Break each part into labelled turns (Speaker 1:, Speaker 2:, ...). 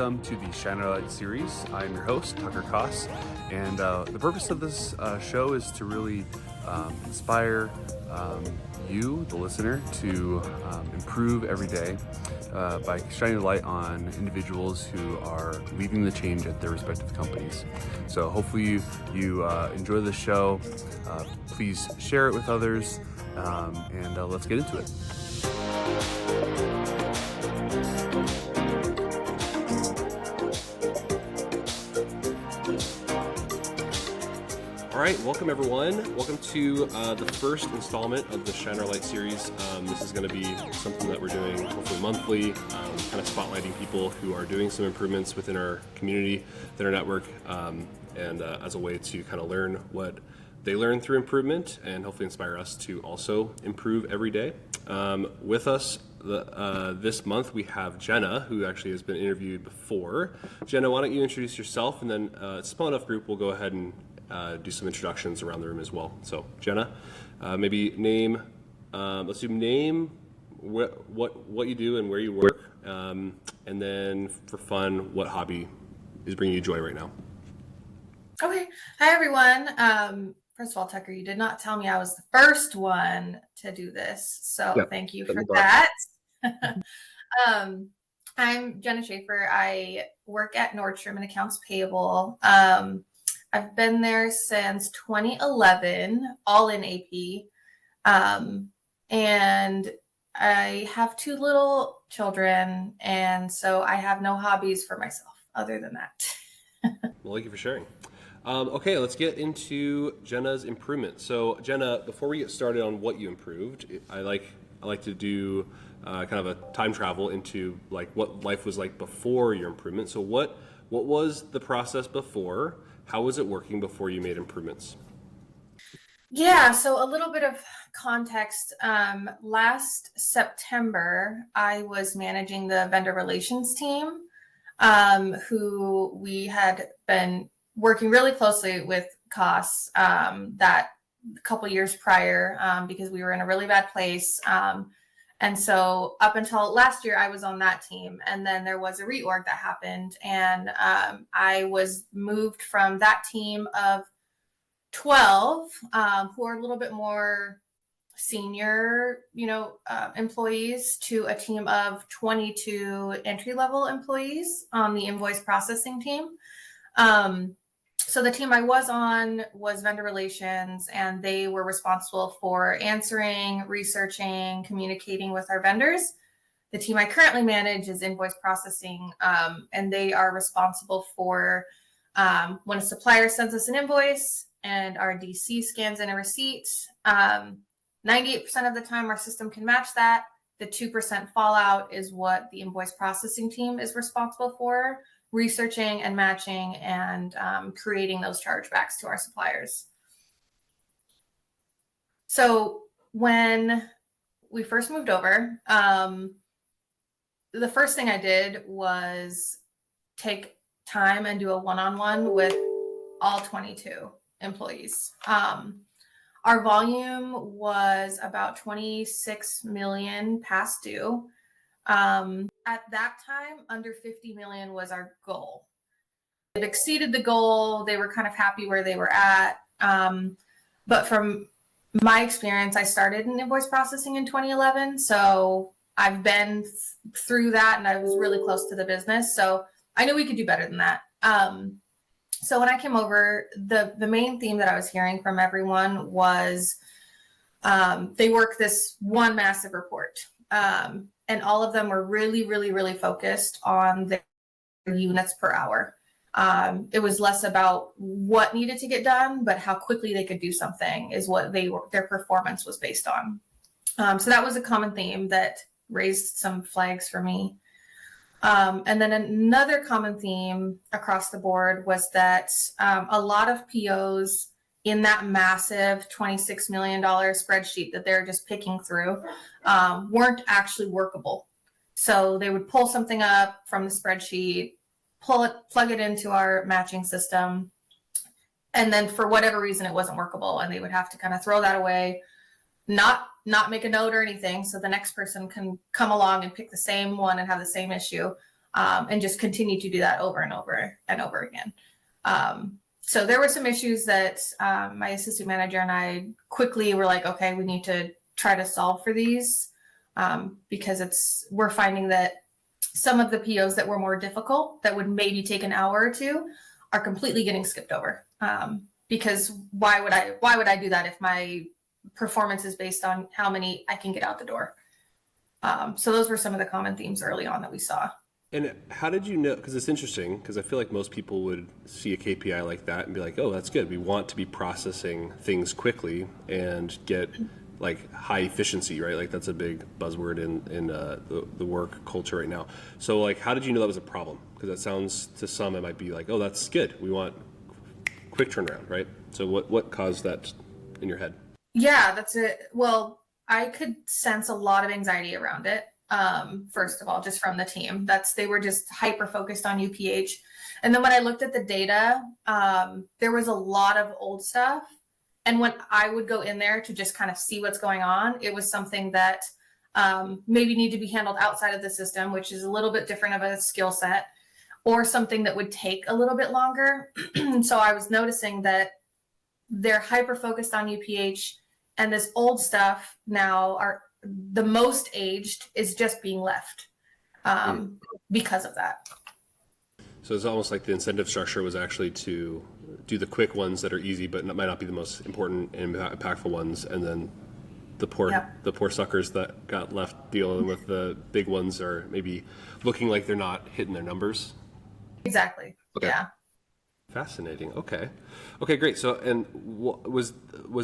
Speaker 1: welcome to the Shine Our Light series. I'm your host, Tucker Koss, and the purpose of this show is to really inspire you, the listener, to improve every day by shining a light on individuals who are leading the change at their respective companies. So hopefully you enjoy the show. Please share it with others, and let's get into it. All right, welcome everyone. Welcome to the first installment of the Shine Our Light series. This is going to be something that we're doing hopefully monthly, kind of spotlighting people who are doing some improvements within our community, within our network, and as a way to kind of learn what they learn through improvement and hopefully inspire us to also improve every day. With us this month, we have Jenna, who actually has been interviewed before. Jenna, why don't you introduce yourself, and then it's a small enough group, we'll go ahead and do some introductions around the room as well. So Jenna, maybe name, let's do name, what you do and where you work, and then for fun, what hobby is bringing you joy right now.
Speaker 2: Okay. Hi, everyone. First of all, Tucker, you did not tell me I was the first one to do this, so Thank you for that. I'm Jenna Schaefer. I work at Nordstrom in accounts payable. I've been there since 2011, all in AP. And I have 2 little children, and so I have no hobbies for myself other than that.
Speaker 1: Well, thank you for sharing. Okay, let's get into Jenna's improvement. So Jenna, before we get started on what you improved, I like to do kind of a time travel into like what life was like before your improvement. So what was the process before? How was it working before you made improvements?
Speaker 2: Yeah, so a little bit of context. Last September, I was managing the vendor relations team, who we had been working really closely with Koss that a couple years prior, because we were in a really bad place. And so up until last year, I was on that team. And then there was a reorg that happened. And I was moved from that team of 12, who are a little bit more senior, employees, to a team of 22 entry-level employees on the Invoice Processing team. So the team I was on was vendor relations, and they were responsible for answering, researching, communicating with our vendors. The team I currently manage is Invoice Processing, and they are responsible for when a supplier sends us an invoice and our DC scans in a receipt, 98% of the time our system can match that. The 2% fallout is what the Invoice Processing team is responsible for, researching and matching and creating those chargebacks to our suppliers. So when we first moved over, the first thing I did was take time and do a one-on-one with all 22 employees. Our volume was about 26 million past due. At that time, under 50 million was our goal. It exceeded the goal. They were kind of happy where they were at. But from my experience, I started in invoice processing in 2011. So I've been through that, and I was really close to the business. So I knew we could do better than that. So when I came over, the main theme that I was hearing from everyone was they work this one massive report. And all of them were really, really, really focused on their units per hour. It was less about what needed to get done, but how quickly they could do something is what their performance was based on. So that was a common theme that raised some flags for me. And then another common theme across the board was that a lot of POs in that massive $26 million spreadsheet that they're just picking through weren't actually workable. So they would pull something up from the spreadsheet, plug it into our matching system, and then for whatever reason it wasn't workable, and they would have to kind of throw that away, not make a note or anything, so the next person can come along and pick the same one and have the same issue. and just continue to do that over and over and over again. So there were some issues that my assistant manager and I quickly were like, okay, we need to try to solve for these, because we're finding that some of the POs that were more difficult, that would maybe take an hour or two, are completely getting skipped over. Because why would I do that if my performance is based on how many I can get out the door? So those were some of the common themes early on that we saw.
Speaker 1: And how did you know? Because it's interesting, because I feel like most people would see a KPI like that and be like, oh, that's good. We want to be processing things quickly and get like high efficiency, right? Like that's a big buzzword in the work culture right now. So like, how did you know that was a problem? Because that sounds, to some, it might be like, oh, that's good. We want quick turnaround, right? So what caused that in your head?
Speaker 2: Yeah, that's it. Well, I could sense a lot of anxiety around it. First of all, just from the team, they were just hyper focused on UPH. And then when I looked at the data, there was a lot of old stuff. And when I would go in there to just kind of see what's going on, it was something that maybe need to be handled outside of the system, which is a little bit different of a skill set, or something that would take a little bit longer. So I was noticing that they're hyper focused on UPH, and this old stuff now the most aged is just being left because of that.
Speaker 1: So it's almost like the incentive structure was actually to do the quick ones that are easy, but might not be the most important and impactful ones, and then the poor suckers that got left dealing with the big ones are maybe looking like they're not hitting their numbers.
Speaker 2: Exactly.
Speaker 1: Okay.
Speaker 2: Yeah.
Speaker 1: Fascinating. Okay, great. So, and was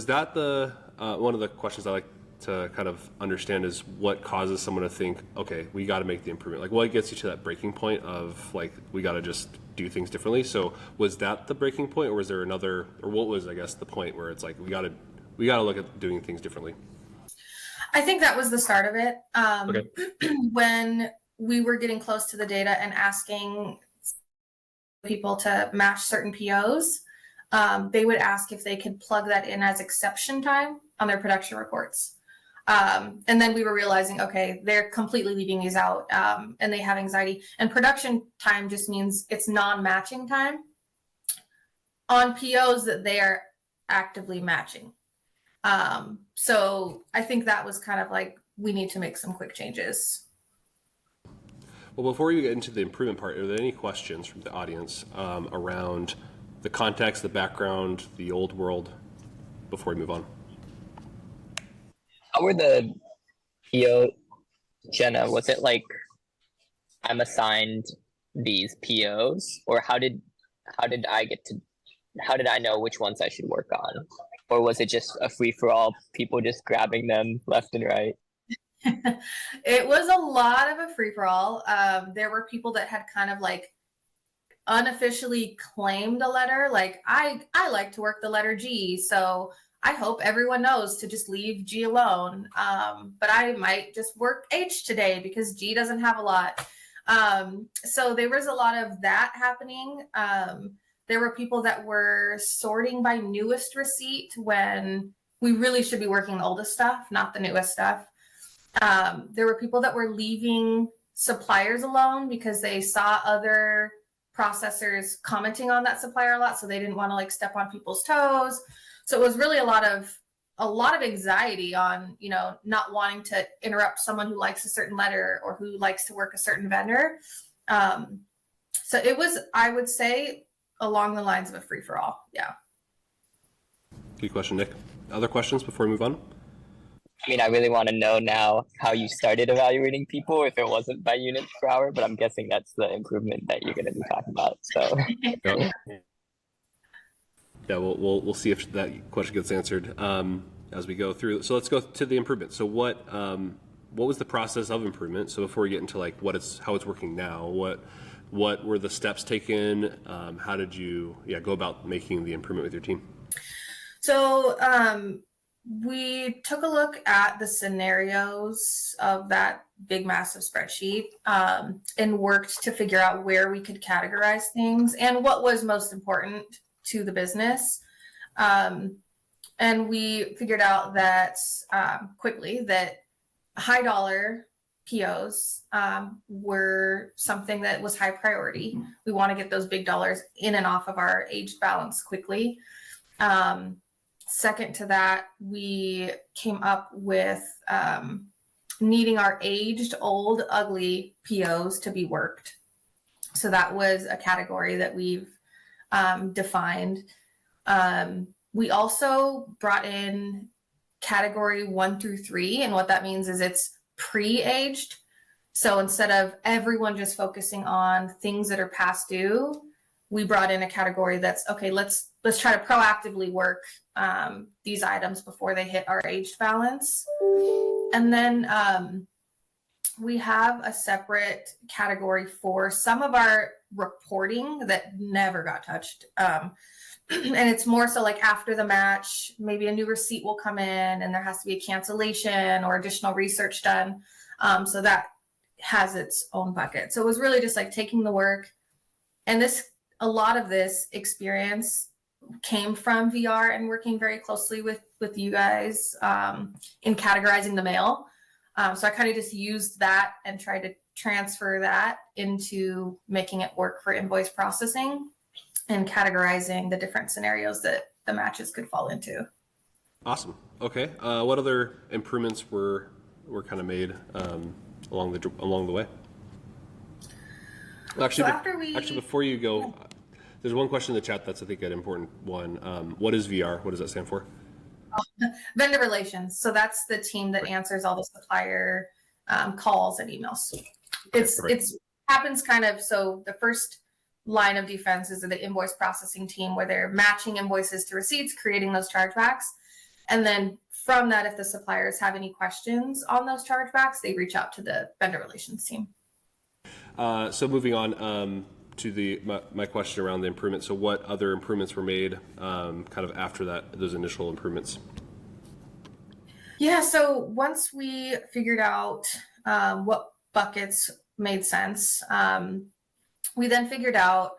Speaker 1: that the one of the questions I like to kind of understand is what causes someone to think, okay, we got to make the improvement? Like, what gets you to that breaking point of like, we got to just do things differently? So was that the breaking point, or was there another, or what was, I guess, the point where it's like, we got to look at doing things differently?
Speaker 2: I think that was the start of it.
Speaker 1: Okay.
Speaker 2: When we were getting close to the data and asking people to match certain POs, they would ask if they could plug that in as exception time on their production reports. And then we were realizing, okay, they're completely leaving these out, and they have anxiety. And production time just means it's non-matching time on POs that they are actively matching. So I think that was kind of like, we need to make some quick changes.
Speaker 1: Well, before we get into the improvement part, are there any questions from the audience around the context, the background, the old world, before we move on?
Speaker 3: How were the PO, Jenna? Was it like I'm assigned these POs, or how did I know which ones I should work on? Or was it just a free for all, people just grabbing them left and right?
Speaker 2: It was a lot of a free for all. There were people that had kind of like unofficially claimed a letter, like I like to work the letter G, so I hope everyone knows to just leave G alone. But I might just work H today because G doesn't have a lot. So there was a lot of that happening. There were people that were sorting by newest receipt when we really should be working the oldest stuff, not the newest stuff. There were people that were leaving suppliers alone because they saw other processors commenting on that supplier a lot, so they didn't want to like step on people's toes. So it was really a lot of anxiety on, not wanting to interrupt someone who likes a certain letter or who likes to work a certain vendor. So it was, I would say, along the lines of a free for all. Yeah.
Speaker 1: Good question, Nick. Other questions before we move on?
Speaker 3: I mean, I really want to know now how you started evaluating people, if it wasn't by units per hour, but I'm guessing that's the improvement that you're going to be talking about. So
Speaker 1: yeah, we'll see if that question gets answered as we go through. So let's go to the improvement. So what was the process of improvement? So before we get into like how it's working now, what were the steps taken? How did you go about making the improvement with your team?
Speaker 2: So we took a look at the scenarios of that big, massive spreadsheet, and worked to figure out where we could categorize things and what was most important to the business. And we figured out that quickly that high dollar POs were something that was high priority. We want to get those big dollars in and off of our aged balance quickly. Second to that, we came up with needing our aged, old, ugly POs to be worked. So that was a category that we've defined. We also brought in category 1 through 3, and what that means is it's pre-aged. So instead of everyone just focusing on things that are past due, we brought in a category that's okay. Let's try to proactively work these items before they hit our aged balance. And then we have a separate category for some of our reporting that never got touched. And it's more so like after the match, maybe a new receipt will come in and there has to be a cancellation or additional research done. So that has its own bucket. So it was really just like taking the work, and a lot of this experience came from VR and working very closely with you guys in categorizing the mail. So I kind of just used that and tried to transfer that into making it work for invoice processing and categorizing the different scenarios that the matches could fall into.
Speaker 1: Awesome. Okay. What other improvements were kind of made along the way? Actually, before you go, there's one question in the chat that's I think an important one. What is VR? What does that stand for?
Speaker 2: Vendor relations. So that's the team that answers all the supplier calls and emails. It's happens kind of, so the first line of defense is the invoice processing team, where they're matching invoices to receipts, creating those chargebacks. And then from that, if the suppliers have any questions on those chargebacks, they reach out to the vendor relations team.
Speaker 1: So moving on to my question around the improvement. So what other improvements were made kind of after those initial improvements?
Speaker 2: Yeah, so once we figured out what buckets made sense, we then figured out,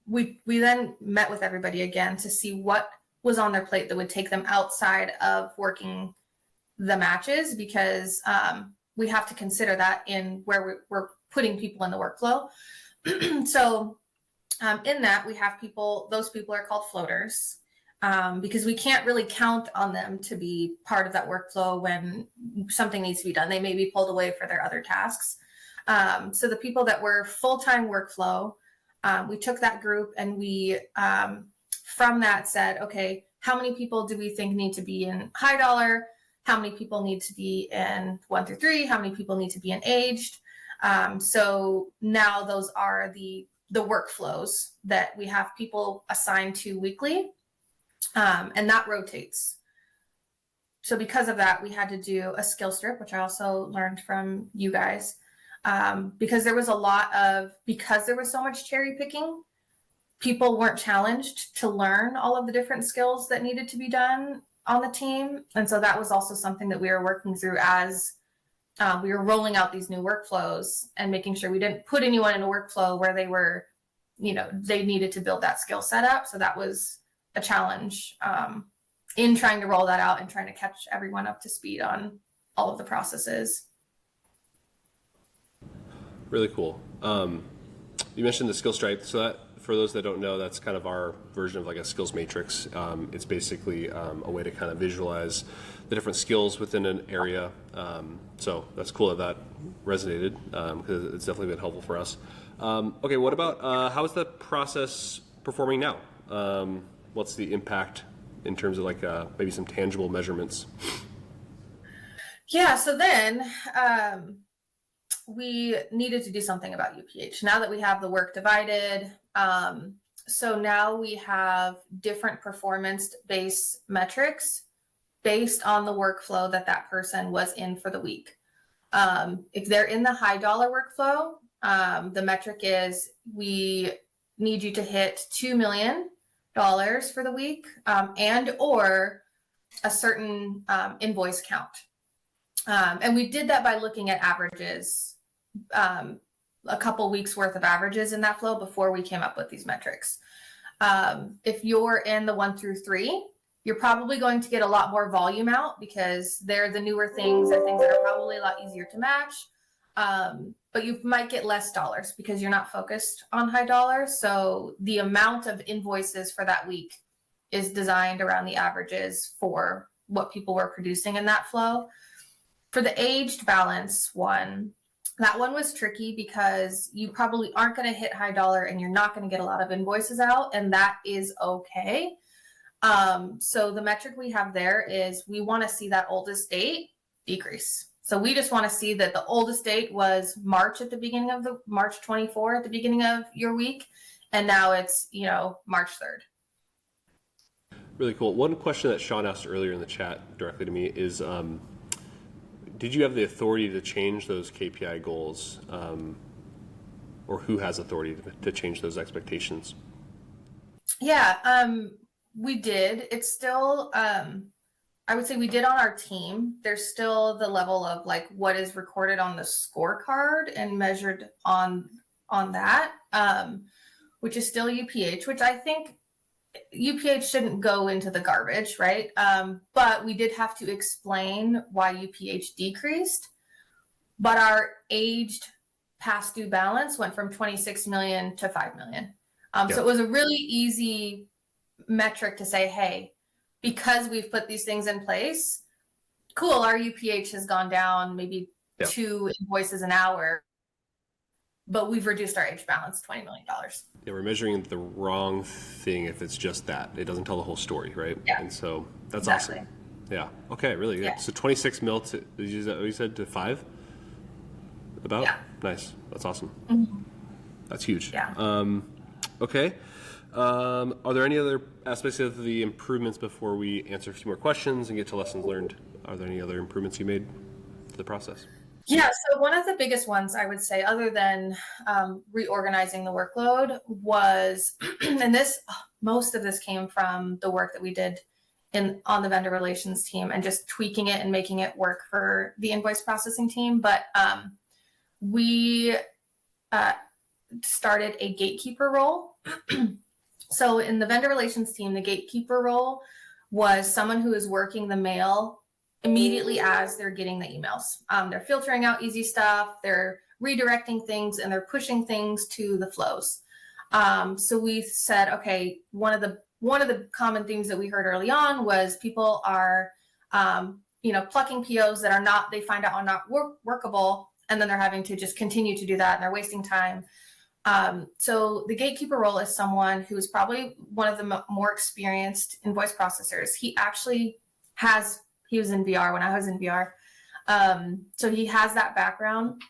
Speaker 2: we then met with everybody again to see what was on their plate that would take them outside of working the matches, because we have to consider that in where we're putting people in the workflow. So in that, we have those people are called floaters, because we can't really count on them to be part of that workflow when something needs to be done. They may be pulled away for their other tasks. So the people that were full-time workflow, we took that group and we, from that said, okay, how many people do we think need to be in high dollar? How many people need to be in 1 through 3? How many people need to be in aged? So now those are the workflows that we have people assigned to weekly, and that rotates. So because of that, we had to do a skill strip, which I also learned from you guys, because there was because there was so much cherry picking, people weren't challenged to learn all of the different skills that needed to be done on the team. And so that was also something that we were working through as we were rolling out these new workflows and making sure we didn't put anyone in a workflow where they were, they needed to build that skill set up. So that was a challenge in trying to roll that out and trying to catch everyone up to speed on all of the processes.
Speaker 1: Really cool. You mentioned the skill stripe. So that, for those that don't know, that's kind of our version of like a skills matrix. It's basically a way to kind of visualize the different skills within an area. So that's cool that resonated, because it's definitely been helpful for us. Okay, what about how is the process performing now? What's the impact in terms of like maybe some tangible measurements?
Speaker 2: Yeah, so then we needed to do something about UPH. Now that we have the work divided, so now we have different performance-based metrics based on the workflow that person was in for the week. If they're in the high dollar workflow, the metric is we need you to hit $2 million for the week, and or a certain invoice count. And we did that by looking at averages, a couple weeks worth of averages in that flow before we came up with these metrics. If you're in the 1 through 3, You're probably going to get a lot more volume out because they're the newer things. They're things that are probably a lot easier to match. But you might get less dollars because you're not focused on high dollars. So the amount of invoices for that week is designed around the averages for what people were producing in that flow. For the aged balance one, that one was tricky because you probably aren't going to hit high dollar and you're not going to get a lot of invoices out, and that is okay. So the metric we have there is we want to see that oldest date decrease. So we just want to see that the oldest date was March at the beginning of the March 24 at the beginning of your week. And now it's, March 3rd.
Speaker 1: Really cool. One question that Sean asked earlier in the chat directly to me is, did you have the authority to change those KPI goals, or who has authority to change those expectations?
Speaker 2: Yeah, we did. It's still, I would say we did on our team. There's still the level of like what is recorded on the scorecard and measured on that, which is still UPH, which I think UPH shouldn't go into the garbage, right? But we did have to explain why UPH decreased. But our aged past due balance went from 26 million to 5 million. So it was a really easy metric to say, hey, because we've put these things in place, cool, our UPH has gone down maybe 2 invoices an hour, but we've reduced our aged balance $20 million.
Speaker 1: Yeah, we're measuring the wrong thing if it's just that. It doesn't tell the whole story, right?
Speaker 2: Yeah.
Speaker 1: And so that's
Speaker 2: Exactly.
Speaker 1: awesome. Yeah. Okay, really good.
Speaker 2: Yeah.
Speaker 1: So 26 mil to, you said to 5? About?
Speaker 2: Yeah.
Speaker 1: Nice. That's awesome.
Speaker 2: Mm-hmm.
Speaker 1: That's huge.
Speaker 2: Yeah.
Speaker 1: Okay. Are there any other aspects of the improvements before we answer a few more questions and get to lessons learned? Are there any other improvements you made to the process?
Speaker 2: Yeah, so one of the biggest ones I would say, other than reorganizing the workload, was, and most of this came from the work that we did on the vendor relations team and just tweaking it and making it work for the invoice processing team. But we started a gatekeeper role. So in the vendor relations team, the gatekeeper role was someone who is working the mail immediately as they're getting the emails. They're filtering out easy stuff, they're redirecting things, and they're pushing things to the flows. So we said, okay, one of the common themes that we heard early on was people are, plucking POs that they find out are not workable, and then they're having to just continue to do that, and they're wasting time. So the gatekeeper role is someone who is probably one of the more experienced invoice processors. He was in VR when I was in VR. So he has that background,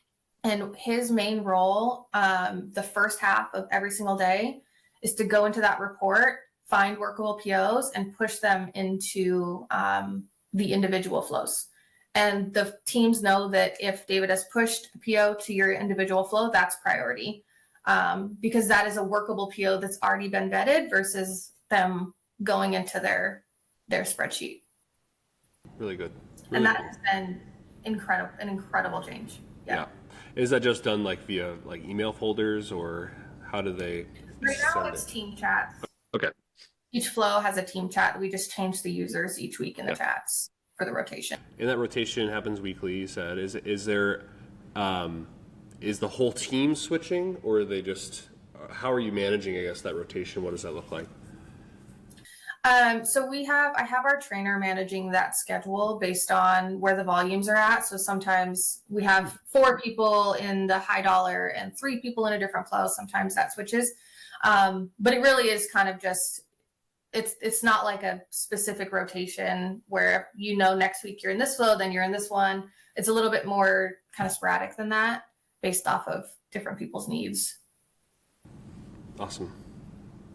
Speaker 2: and his main role, the first half of every single day, is to go into that report, find workable POs, and push them into the individual flows. And the teams know that if David has pushed a PO to your individual flow, that's priority, because that is a workable PO that's already been vetted versus them going into their spreadsheet.
Speaker 1: Really good.
Speaker 2: And that has been an incredible change. Yeah.
Speaker 1: Is that just done like via like email folders, or how do they
Speaker 2: Right now it's team chats.
Speaker 1: Okay.
Speaker 2: Each flow has a team chat. We just change the users each week in the chats for the rotation.
Speaker 1: And that rotation happens weekly, you said. Is there is the whole team switching, or are they just how are you managing, I guess, that rotation? What does that look like?
Speaker 2: So I have our trainer managing that schedule based on where the volumes are at. So sometimes we have 4 people in the high dollar and 3 people in a different flow. Sometimes that switches. But it really is kind of just, it's not like a specific rotation where, next week you're in this flow, then you're in this one. It's a little bit more kind of sporadic than that based off of different people's needs.
Speaker 1: Awesome.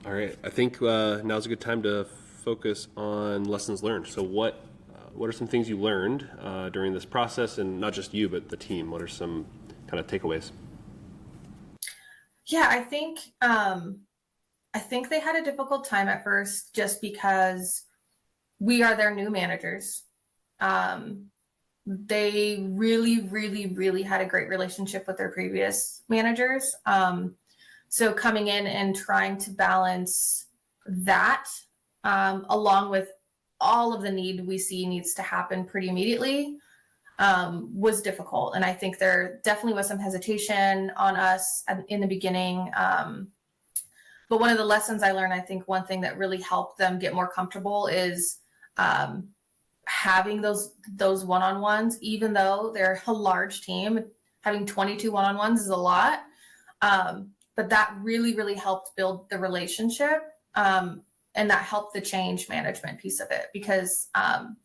Speaker 1: All right. I think now's a good time to focus on lessons learned. So what are some things you learned during this process, and not just you, but the team? What are some kind of takeaways?
Speaker 2: Yeah, I think they had a difficult time at first just because we are their new managers. They really, really, really had a great relationship with their previous managers. So coming in and trying to balance that, along with all of the need we see needs to happen pretty immediately was difficult. And I think there definitely was some hesitation on us in the beginning. But one of the lessons I learned, I think one thing that really helped them get more comfortable is having those one-on-ones, even though they're a large team. Having 22 one-on-ones is a lot. But that really, really helped build the relationship. And that helped the change management piece of it, because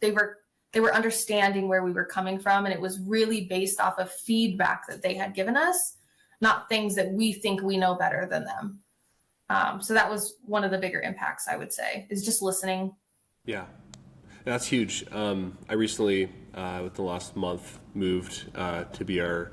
Speaker 2: they were understanding where we were coming from. And it was really based off of feedback that they had given us, not things that we think we know better than them. So that was one of the bigger impacts, I would say, is just listening.
Speaker 1: Yeah, that's huge. I recently, within the last month, moved to be our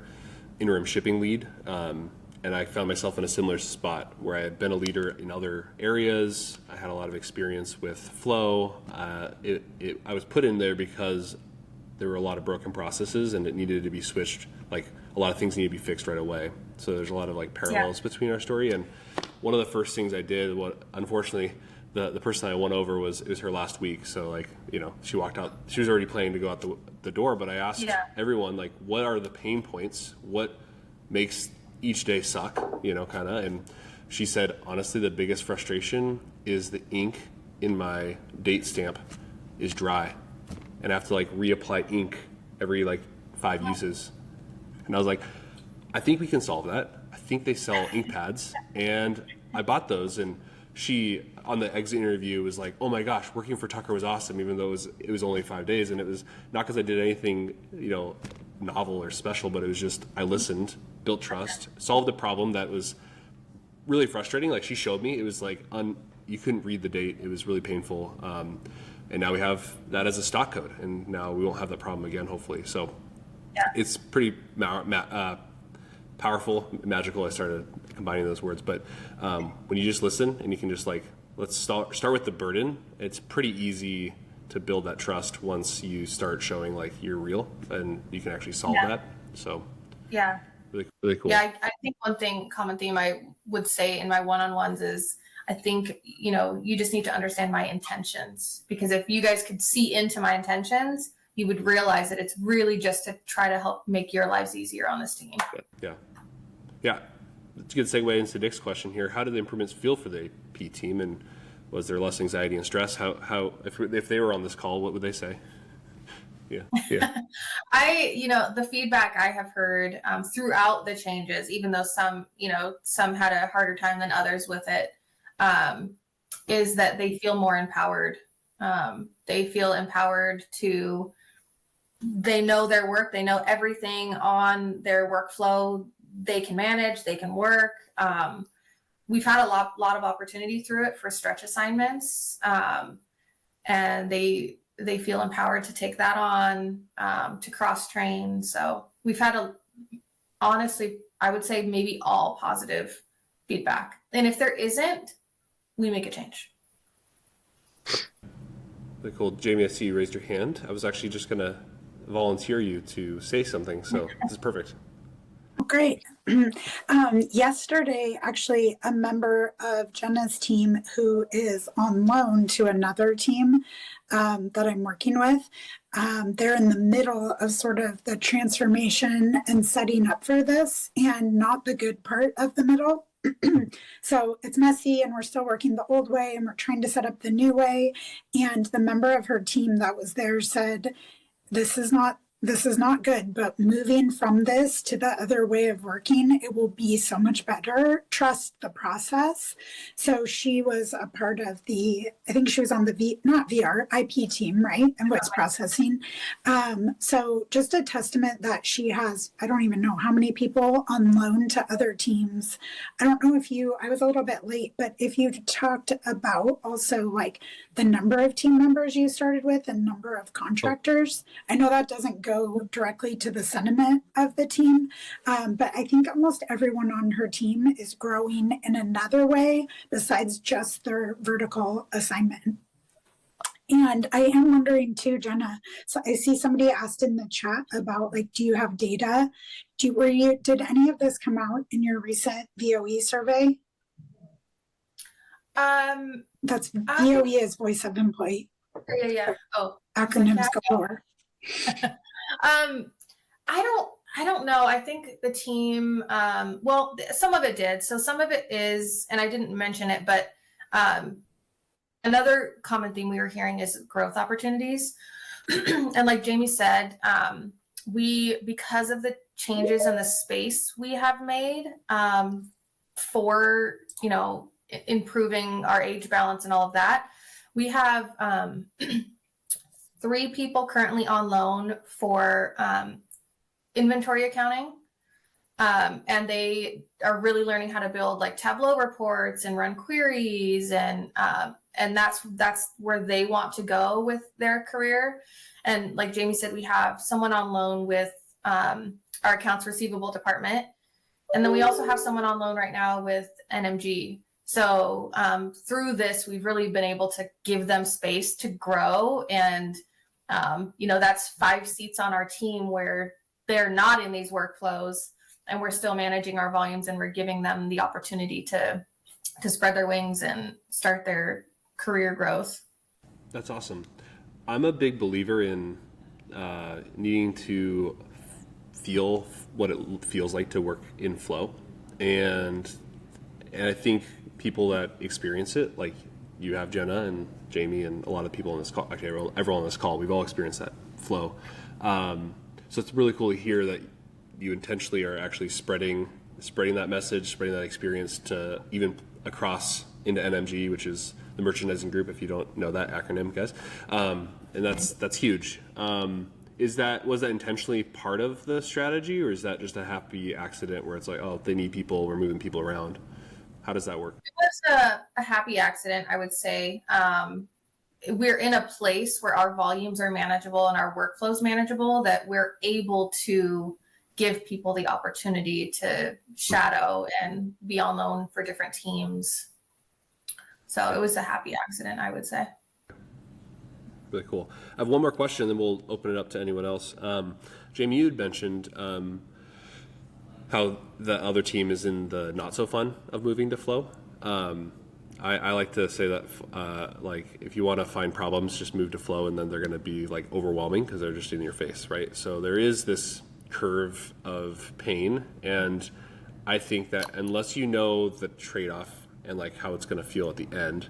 Speaker 1: interim shipping lead. And I found myself in a similar spot where I had been a leader in other areas. I had a lot of experience with flow. I was put in there because there were a lot of broken processes and it needed to be switched. Like, a lot of things need to be fixed right away. So there's a lot of like parallels between our story. And one of the first things I did, unfortunately, the person I won over it was her last week. So like, she walked out, she was already planning to go out the door, but I asked everyone, like, what are the pain points? What makes each day suck, kind of. And she said, honestly, the biggest frustration is the ink in my date stamp is dry. And I have to like reapply ink every like 5 uses. And I was like, I think we can solve that. I think they sell ink pads. And I bought those. And she, on the exit interview, was like, oh my gosh, working for Tucker was awesome, even though it was only 5 days. And it was not because I did anything, novel or special, but it was just, I listened, built trust, solved a problem that was really frustrating. Like, she showed me, it was like, you couldn't read the date. It was really painful. And now we have that as a stock code, and now we won't have that problem again, hopefully. So it's pretty powerful, magical. I started combining those words, but when you just listen and you can just like, let's start with the burden, it's pretty easy to build that trust once you start showing like you're real and you can actually solve that. So really, really cool.
Speaker 2: Yeah, I think one common theme I would say in my one-on-ones is, I think, you just need to understand my intentions, because if you guys could see into my intentions, you would realize that it's really just to try to help make your lives easier on this team.
Speaker 1: Yeah. It's a good segue into Nick's question here. How did the improvements feel for the AP team, and was there less anxiety and stress? How if they were on this call, what would they say? Yeah.
Speaker 2: The feedback I have heard throughout the changes, even though some had a harder time than others with it, is that they feel more empowered. They feel empowered they know their work, they know everything on their workflow, they can manage, they can work. We've had a lot of opportunity through it for stretch assignments, and they feel empowered to take that on, to cross train. So we've had honestly, I would say maybe all positive feedback. And if there isn't, we make a change.
Speaker 1: Really cool. Jamie, I see you raised your hand. I was actually just going to volunteer you to say something. So this is perfect.
Speaker 4: Great. Yesterday, actually, a member of Jenna's team who is on loan to another team that I'm working with, they're in the middle of sort of the transformation and setting up for this, and not the good part of the middle. So it's messy, and we're still working the old way, and we're trying to set up the new way. And the member of her team that was there said, this is not good, but moving from this to the other way of working, it will be so much better. Trust the process. So she was a part of I think she was on the not VR, IP team, right? Invoice processing. So just a testament that she has, I don't even know how many people on loan to other teams. I don't know I was a little bit late, but if you talked about also like the number of team members you started with and number of contractors, I know that doesn't go directly to the sentiment of the team, but I think almost everyone on her team is growing in another way besides just their vertical assignment. And I am wondering too, Jenna, so I see somebody asked in the chat about like, do you have data? Did any of this come out in your recent VOE survey? That's VOE is voice of employee.
Speaker 2: Yeah. Oh,
Speaker 4: Acronyms galore.
Speaker 2: I don't know. I think the team, well, some of it did. So some of it is, and I didn't mention it, but another common theme we were hearing is growth opportunities. And like Jamie said, because of the changes in the space we have made for, improving our age balance and all of that, we have 3 people currently on loan for inventory accounting. And they are really learning how to build like Tableau reports and run queries, and that's where they want to go with their career. And like Jamie said, we have someone on loan with our accounts receivable department, and then we also have someone on loan right now with NMG. So through this, we've really been able to give them space to grow, and that's 5 seats on our team where they're not in these workflows, and we're still managing our volumes, and we're giving them the opportunity to spread their wings and start their career growth.
Speaker 1: That's awesome. I'm a big believer in needing to feel what it feels like to work in flow, and I think people that experience it, like you have, Jenna and Jamie, and a lot of people on this call, actually everyone on this call, we've all experienced that flow. So it's really cool to hear that you intentionally are actually spreading that message, spreading that experience to even across into NMG, which is the merchandising group, if you don't know that acronym, guys. And that's huge. Was that intentionally part of the strategy, or is that just a happy accident where it's like, oh, they need people, we're moving people around? How does that work?
Speaker 2: It was a happy accident, I would say. We're in a place where our volumes are manageable and our workflows manageable, that we're able to give people the opportunity to shadow and be on loan for different teams. So it was a happy accident, I would say.
Speaker 1: Really cool. I have one more question, then we'll open it up to anyone else. Jamie, you had mentioned how the other team is in the not so fun of moving to flow. I like to say that like if you want to find problems, just move to flow, and then they're going to be like overwhelming because they're just in your face, right? So there is this curve of pain, and I think that unless you know the trade-off and like how it's going to feel at the end,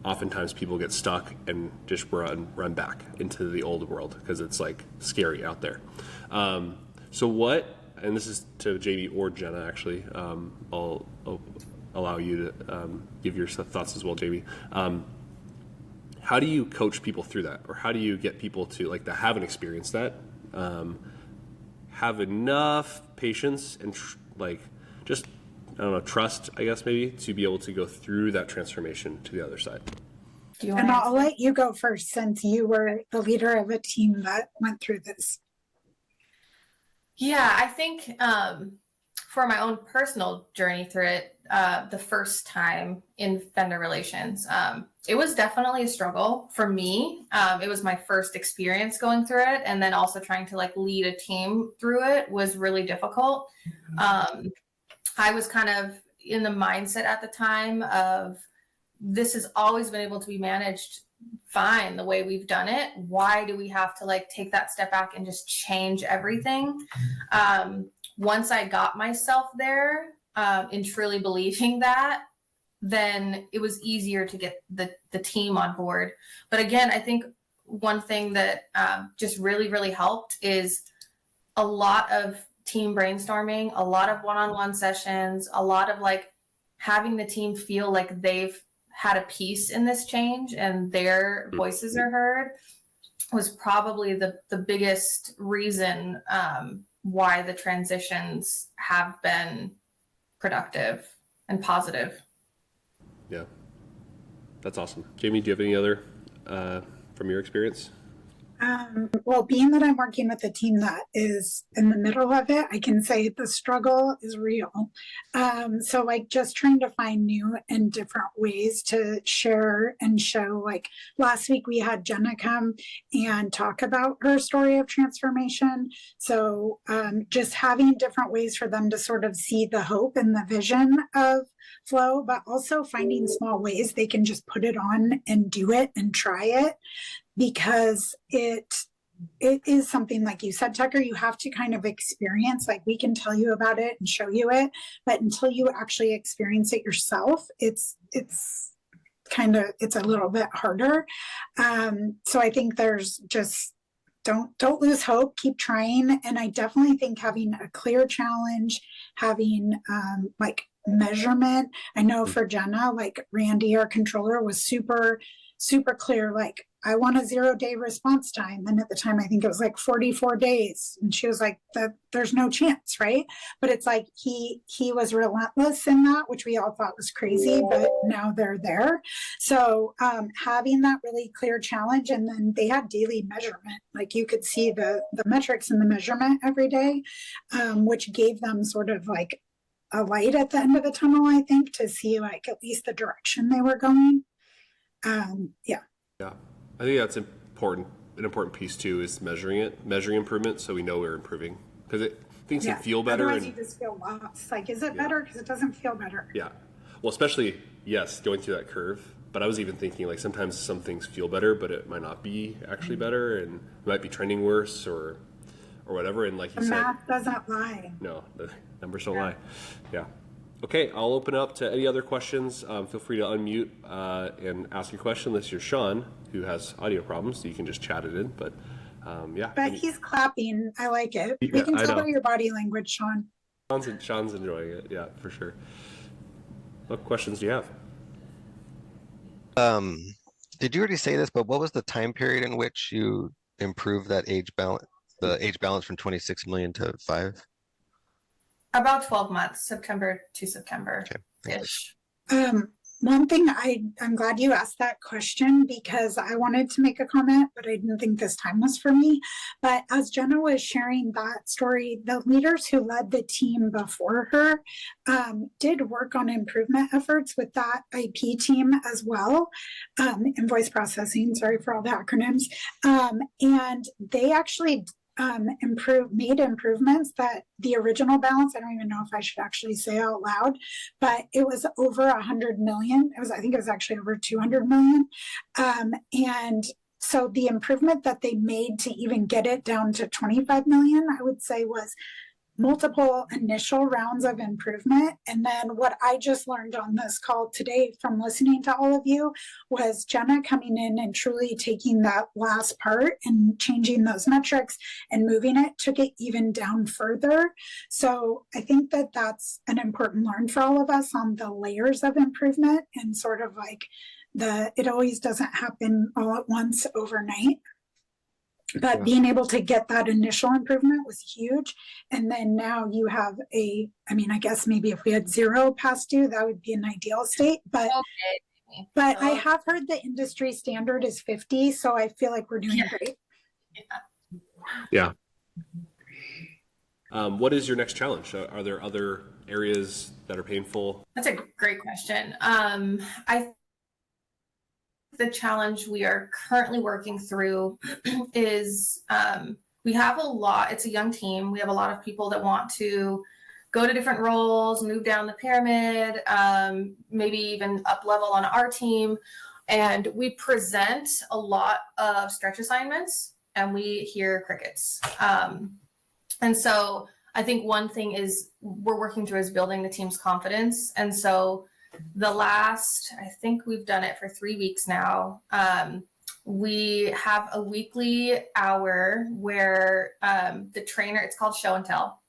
Speaker 1: oftentimes people get stuck and just run back into the old world because it's like scary out there. So what, and this is to Jamie or Jenna actually, I'll allow you to give your thoughts as well, Jamie. How do you coach people through that, or how do you get people to like that haven't experienced that, have enough patience and just I don't know, trust, I guess maybe, to be able to go through that transformation to the other side?
Speaker 4: And I'll let you go first, since you were the leader of a team that went through this.
Speaker 2: Yeah, I think for my own personal journey through it, the first time in vendor relations, it was definitely a struggle for me. It was my first experience going through it, and then also trying to like lead a team through it was really difficult. I was kind of in the mindset at the time of, this has always been able to be managed fine the way we've done it. Why do we have to like take that step back and just change everything? Once I got myself there, in truly believing that, then it was easier to get the team on board. But again, I think one thing that just really, really helped is a lot of team brainstorming, a lot of one-on-one sessions, a lot of like having the team feel like they've had a piece in this change and their voices are heard, was probably the biggest reason why the transitions have been productive and positive.
Speaker 1: Yeah, that's awesome. Jamie, do you have any other from your experience?
Speaker 4: Well, being that I'm working with a team that is in the middle of it, I can say the struggle is real. So like just trying to find new and different ways to share and show. Like last week we had Jenna come and talk about her story of transformation. So just having different ways for them to sort of see the hope and the vision of flow, but also finding small ways they can just put it on and do it and try it, because it is something, like you said, Tucker, you have to kind of experience. Like, we can tell you about it and show you it, but until you actually experience it yourself, it's a little bit harder. So I think there's just, don't lose hope, keep trying. And I definitely think having a clear challenge, having like measurement. I know for Jenna, like Randy, our controller, was super clear, like, I want a 0-day response time. And at the time, I think it was like 44 days. And she was like, there's no chance, right? But it's like he was relentless in that, which we all thought was crazy, but now they're there. So having that really clear challenge, and then they had daily measurement. Like, you could see the metrics and the measurement every day, which gave them sort of like a light at the end of the tunnel, I think, to see like at least the direction they were going. Yeah.
Speaker 1: I think that's an important piece too, is measuring improvement, so we know we're improving, because things can feel better.
Speaker 4: Otherwise, you just feel lost. Like, is it better? Because it doesn't feel better.
Speaker 1: Yeah. Well, especially, yes, going through that curve. But I was even thinking, like, sometimes some things feel better, but it might not be actually better, and it might be trending worse or whatever. And like you said,
Speaker 4: math doesn't lie.
Speaker 1: No, the numbers don't lie. Yeah. Okay, I'll open up to any other questions. Feel free to unmute and ask your question, unless you're Sean, who has audio problems, so you can just chat it in. But yeah.
Speaker 4: But he's clapping. I like it.
Speaker 1: Yeah,
Speaker 4: We can tell
Speaker 1: I know.
Speaker 4: by your body language, Sean.
Speaker 1: Sean's enjoying it. Yeah, for sure. What questions do you have?
Speaker 5: Did you already say this, but what was the time period in which you improved that age balance, the age balance from 26 million to 5?
Speaker 2: About 12 months, September to September
Speaker 5: Okay.
Speaker 2: ish.
Speaker 4: One thing, I'm glad you asked that question, because I wanted to make a comment, but I didn't think this time was for me. But as Jenna was sharing that story, the leaders who led the team before her did work on improvement efforts with that IP team as well. Invoice processing, sorry for all the acronyms. And they actually made improvements that the original balance, I don't even know if I should actually say out loud, but it was over 100 million. I think it was actually over 200 million. And so the improvement that they made to even get it down to 25 million, I would say, was multiple initial rounds of improvement. And then what I just learned on this call today from listening to all of you was Jenna coming in and truly taking that last part and changing those metrics and moving it, took it even down further. So I think that that's an important learn for all of us on the layers of improvement, and sort of like it always doesn't happen all at once overnight. But being able to get that initial improvement was huge. And then now you have I guess maybe if we had 0 past due, that would be an ideal state. But I have heard the industry standard is 50, so I feel like we're doing great.
Speaker 1: Yeah. What is your next challenge? Are there other areas that are painful?
Speaker 2: That's a great question. The challenge we are currently working through is we have it's a young team. We have a lot of people that want to go to different roles, move down the pyramid, maybe even up level on our team. And we present a lot of stretch assignments and we hear crickets. And so I think one thing is we're working through is building the team's confidence. And so I think we've done it for 3 weeks now. We have a weekly hour where the trainer, it's called show and tell.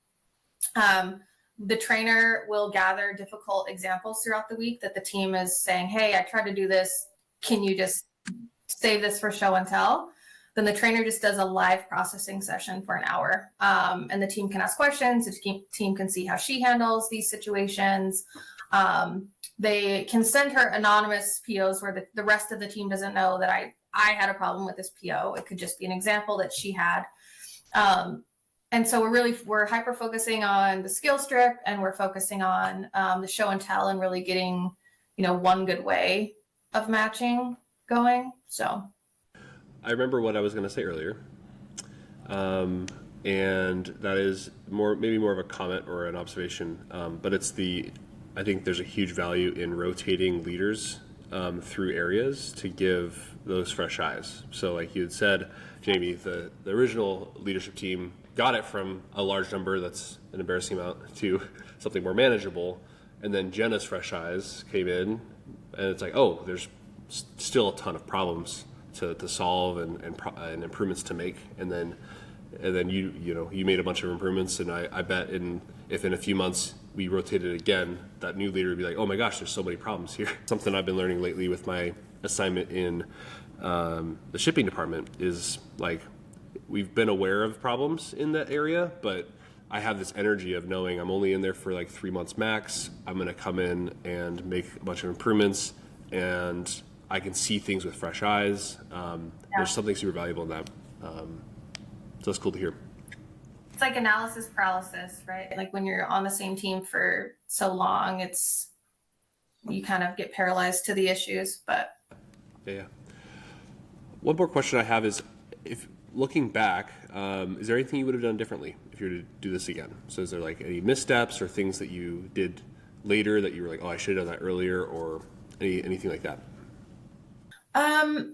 Speaker 2: The trainer will gather difficult examples throughout the week that the team is saying, hey, I tried to do this. Can you just save this for show and tell? Then the trainer just does a live processing session for an hour. And the team can ask questions. The team can see how she handles these situations. They can send her anonymous POs where the rest of the team doesn't know that I had a problem with this PO. It could just be an example that she had. And so we're hyper focusing on the skill strip, and we're focusing on the show and tell, and really getting, one good way of matching going. So
Speaker 1: I remember what I was going to say earlier. And that is maybe more of a comment or an observation, but it's the I think there's a huge value in rotating leaders through areas to give those fresh eyes. So like you had said, Jamie, the original leadership team got it from a large number that's an embarrassing amount to something more manageable. And then Jenna's fresh eyes came in, and it's like, oh, there's still a ton of problems to solve and improvements to make. And then you made a bunch of improvements, and I bet if in a few months we rotated again, that new leader would be like, oh my gosh, there's so many problems here. Something I've been learning lately with my assignment in the shipping department is like, we've been aware of problems in that area, but I have this energy of knowing I'm only in there for like 3 months max. I'm going to come in and make a bunch of improvements, and I can see things with fresh eyes. There's something super valuable in that. So that's cool to hear.
Speaker 2: It's like analysis paralysis, right? Like when you're on the same team for so long, you kind of get paralyzed to the issues, but.
Speaker 1: Yeah. One more question I have is, if looking back, is there anything you would have done differently if you were to do this again? So is there like any missteps or things that you did later that you were like, oh, I should have done that earlier, or anything like that?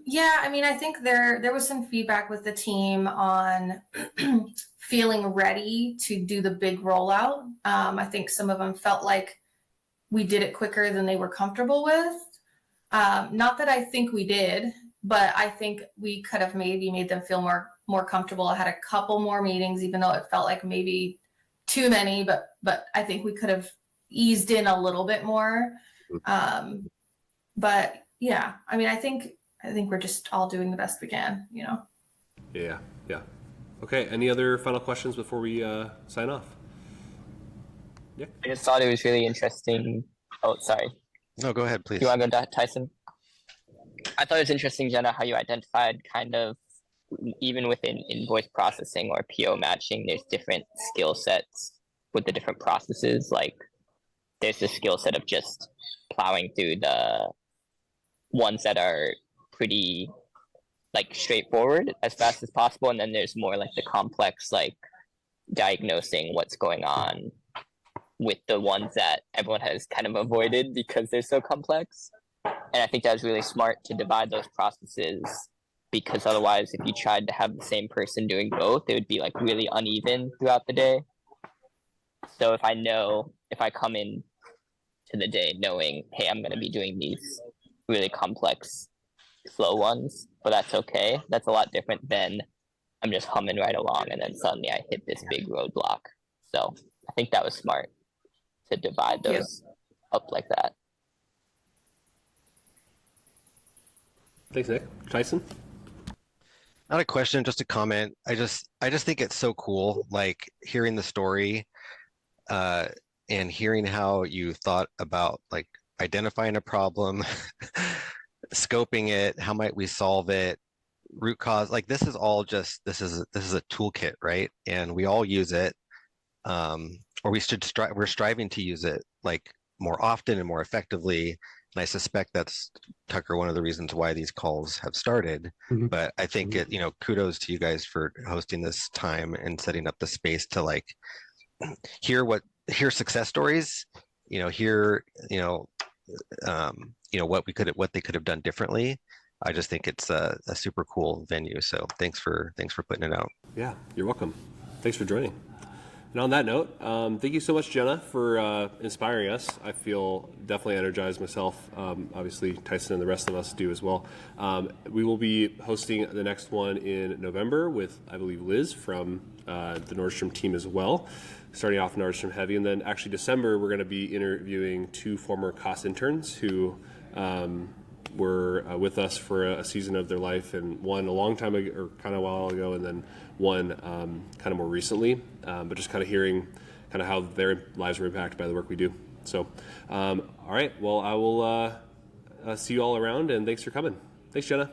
Speaker 2: Yeah, I mean, I think there was some feedback with the team on feeling ready to do the big rollout. I think some of them felt like we did it quicker than they were comfortable with. Not that I think we did, but I think we could have maybe made them feel more comfortable. I had a couple more meetings, even though it felt like maybe too many, but I think we could have eased in a little bit more. But yeah, I mean, I think we're just all doing the best we can, you know?
Speaker 1: Yeah. Okay, any other final questions before we sign off? Yeah.
Speaker 3: I just thought it was really interesting. Oh, sorry.
Speaker 5: No, go ahead, please.
Speaker 3: You want to go, Tyson? I thought it was interesting, Jenna, how you identified kind of, even within invoice processing or PO matching, there's different skill sets with the different processes. Like there's the skill set of just plowing through the ones that are pretty like straightforward as fast as possible, and then there's more like the complex, like diagnosing what's going on with the ones that everyone has kind of avoided because they're so complex. And I think that was really smart to divide those processes, because otherwise if you tried to have the same person doing both, it would be like really uneven throughout the day. So if I come in to the day knowing, hey, I'm going to be doing these really complex slow ones, but that's okay. That's a lot different than I'm just humming right along and then suddenly I hit this big roadblock. So I think that was smart to divide those up like that.
Speaker 1: Thanks, Nick. Tyson?
Speaker 5: Not a question, just a comment. I just think it's so cool, like hearing the story and hearing how you thought about like identifying a problem, scoping it, how might we solve it, root cause. Like this is all just this is a toolkit, right? And we all use it, or we're striving to use it like more often and more effectively. And I suspect that's, Tucker, one of the reasons why these calls have started. Mm-hmm. But I think kudos to you guys for hosting this time and setting up the space to like hear success stories, hear what they could have done differently. I just think it's a super cool venue. So thanks for putting it out.
Speaker 1: Yeah, you're welcome. Thanks for joining. And on that note, thank you so much, Jenna, for inspiring us. I feel definitely energized myself. Obviously, Tyson and the rest of us do as well. We will be hosting the next one in November with, I believe, Liz from the Nordstrom team as well, starting off Nordstrom Heavy. And then actually December, we're going to be interviewing 2 former COS interns who were with us for a season of their life, and one a long time ago, or kind of a while ago, and then one kind of more recently, but just kind of hearing kind of how their lives were impacted by the work we do. So, all right, well, I will see you all around, and thanks for coming. Thanks, Jenna.